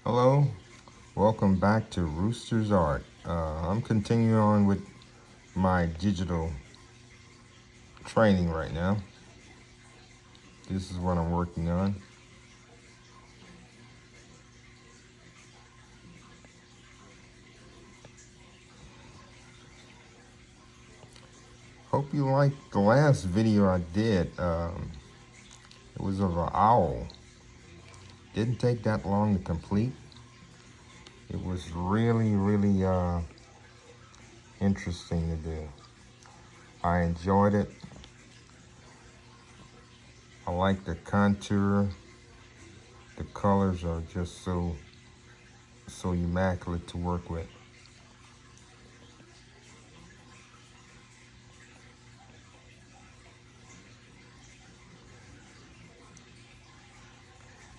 Hello, welcome back to Rooster's Art. I'm continuing on with my digital training right now. This is what I'm working on. Hope you liked the last video I did. It was of an owl. Didn't take that long to complete. It was really interesting to do. I enjoyed it. I like the contour. The colors are just so immaculate to work with.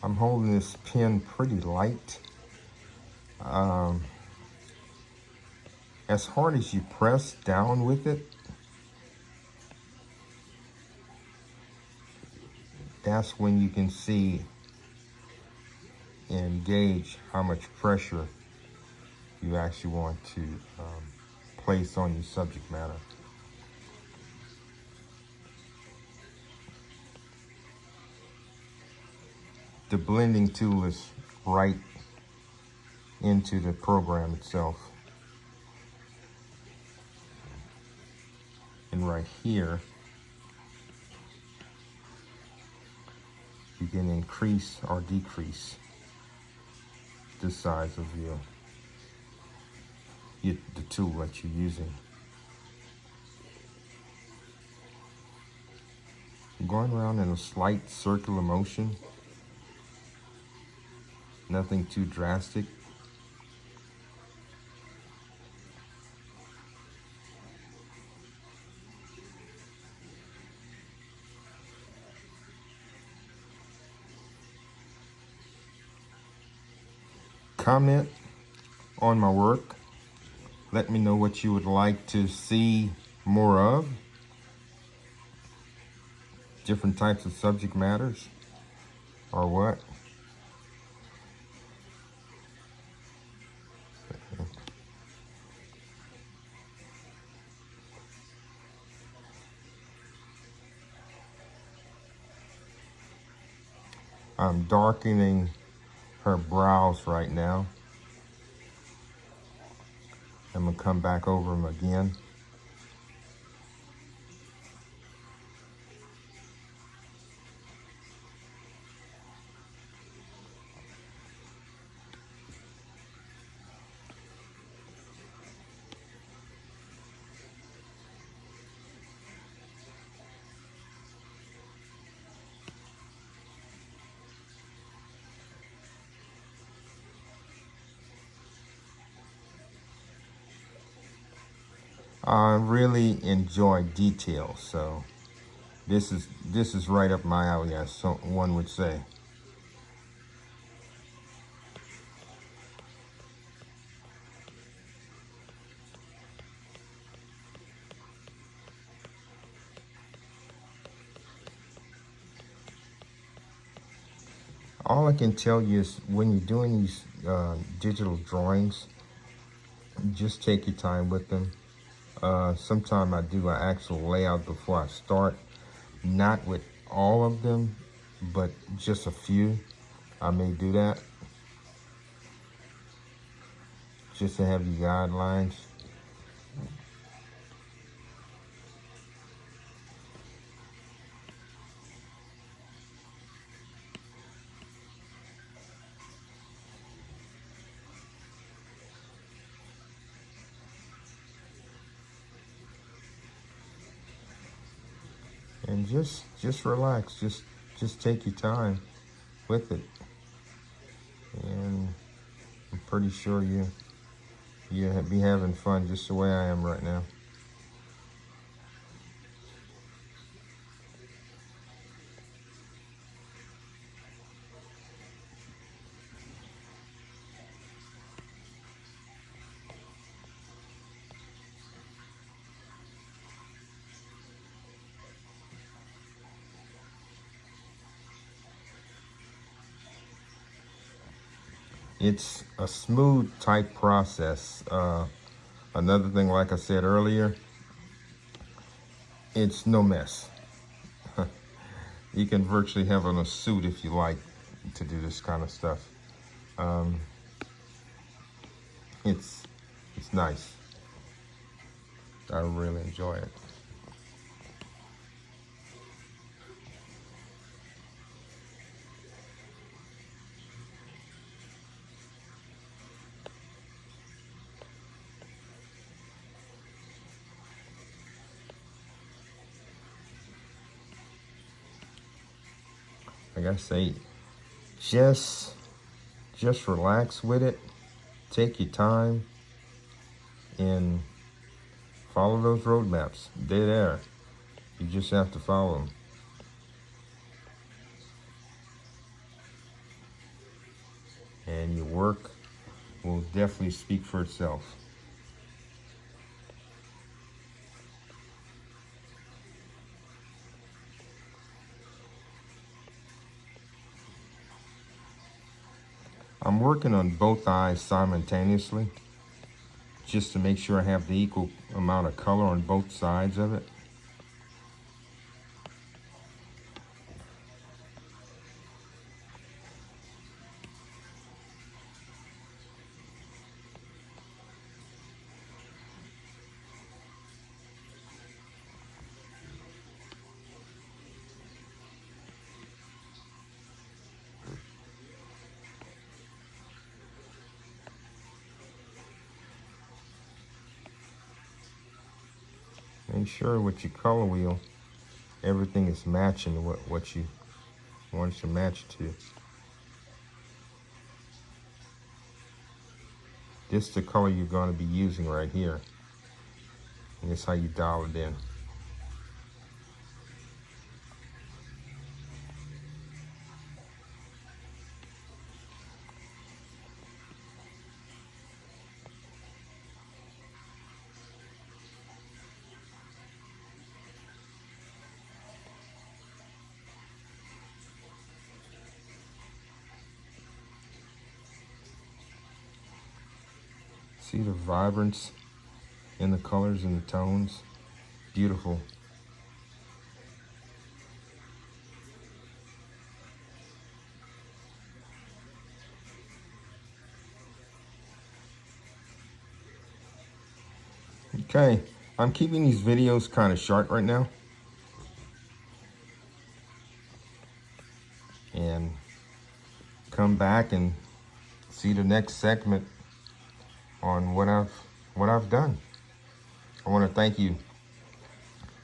I'm holding this pen pretty light. As hard as you press down with it, that's when you can see and gauge how much pressure you actually want to place on your subject matter. The blending tool is right into the program itself. And right here, you can increase or decrease the size of the tool that you're using. I'm going around in a slight circular motion. Nothing too drastic. Comment on my work. Let me know what you would like to see more of. Different types of subject matters or what. I'm darkening her brows right now. I'm gonna come back over them again. I really enjoy detail, so this is right up my alley, as one would say. All I can tell you is when you're doing these digital drawings, just take your time with them. Sometimes I do an actual layout before I start. Not with all of them, but just a few. I may do that just to have you guidelines. And just relax, just take your time with it. And I'm pretty sure you'll be having fun just the way I am right now. it's a smooth type process. Another thing, like I said earlier, it's no mess. You can virtually have on a suit if you like to do this kind of stuff. It's nice. I really enjoy it. Like I say, just relax with it. Take your time and follow those roadmaps. They're there. You just have to follow them. And your work will definitely speak for itself. I'm working on both eyes simultaneously, just to make sure I have the equal amount of color on both sides of it. Make sure with your color wheel, everything is matching what you want it to match to. This is the color you're going to be using right here. And this is how you dial it in. See the vibrance in the colors and the tones? Beautiful. Okay, I'm keeping these videos kind of short right now. And come back and see the next segment on what I've done. I want to thank you.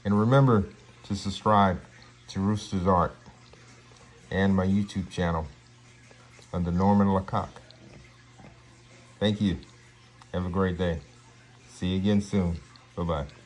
And remember to subscribe to Rooster's Art and my YouTube channel under Norman Lecoq. Thank you. Have a great day. See you again soon. Bye-bye.